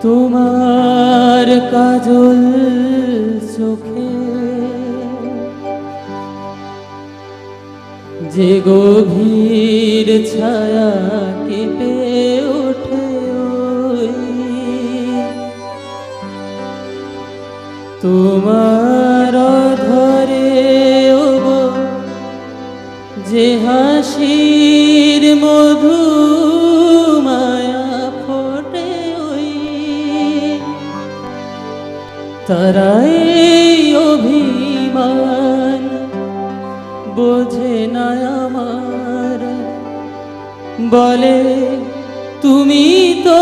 তোমার কাজল চোখে যে গভীর ছায়া কেঁপে ওঠে ওই তোমার ধরে ওগো যে হাসির মধু মায়া ফোটে ওই তারাই অভিমান বোঝে না আমার বলে তুমি তো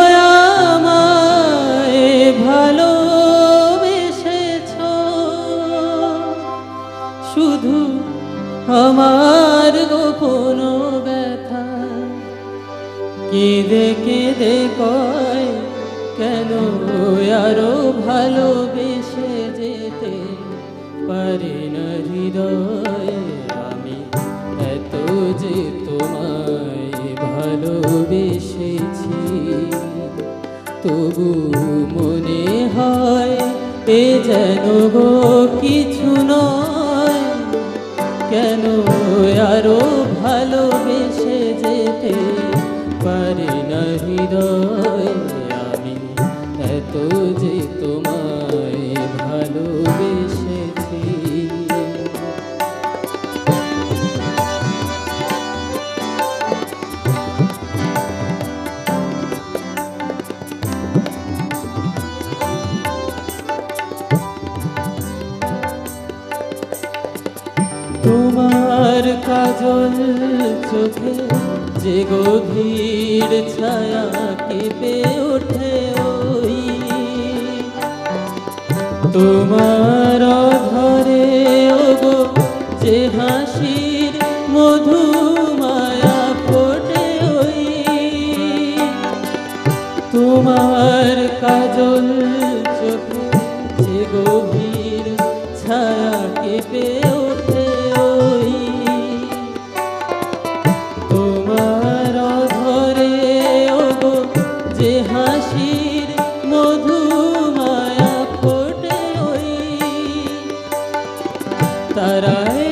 আমায় ভালোবেসেছো শুধু আমার গোপন ব্যথা কেঁদে কেঁদে কয় কেন আরো ভালোবেসে যেতে পারে না হৃদয় আমি এত যে তোমায় ভালোবেসেছি তবু মনে হয় এ যেন গো কিছু নয় কেন আরো ভালোবেসে যেতে পারে না হৃদয় আমি এত যে তোমায় ভালোবেসেছি তোমার কাজল চোখে যে গভীর ছায়া কেঁপে ওঠে ওই তোমার ধরে ওগো যে হাসির মধু মায়া ফোটে ওই তোমার কাজল চোখে যে গভীর ছায়া কেঁপে ওঠে ওই তোমার ধরে ওগো যে হাসির মধু মায়া ফোটে ওই তারাই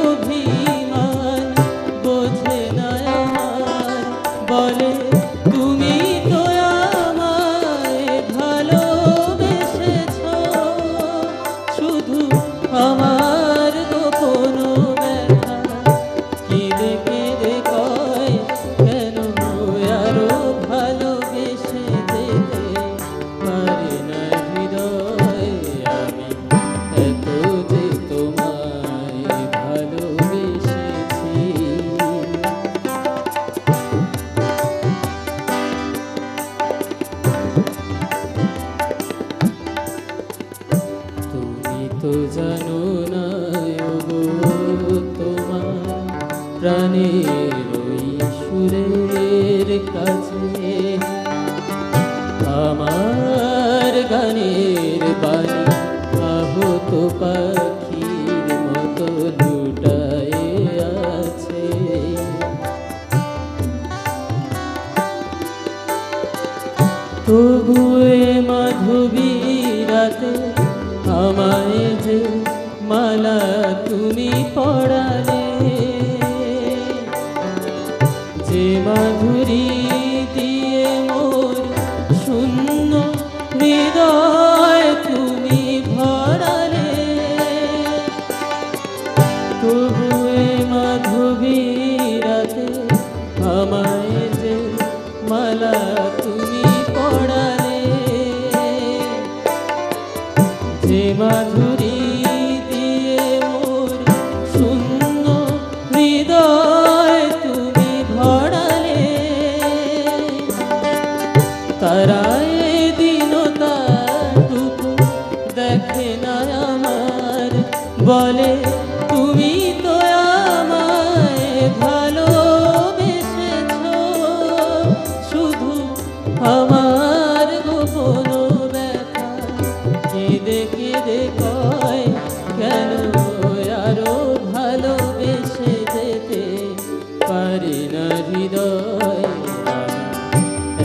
অভিমান বোঝে না আমার বলে তুমি তো আমায় ভালোবেসেছো শুধু আমার গোপন ব্যথা কেঁদে কেঁদে কয় কেন আরো ভালোবেসে যেতে পারে না হৃদয় আমি এত যে তোমায় ভালোবেসেছি তুমি তো জানো না ওগো তোমার প্রাণের ওই সুরের কাছে আমার গানের বাণী আহত পাখির মতো লুটায়ে আছে তবু এ মাধবী রাতে আমায় যে মালা তুমি পড়ালে যে মাধুরী দিয়ে মোর শূন্য হৃদয় তুমি ভরালে তবু এ মাধবী রাতে আমায় যে মালা তুমি পড়ালে যে মাধুরী দিয়ে মোর শূন্য হৃদয় তুমি ভরালে তারাই দীনতাটুকু দেখে না আমার বলে তুমি তো আমায় ভালোবেসেছো শুধু আমার গোপন ব্যথা কেঁদে কেঁদে কয় কেন আরো ভালোবেসে যেতে পারি না হৃদয়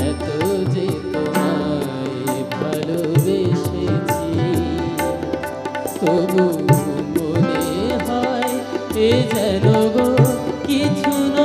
এত যে তোমায় যেন গো কিছু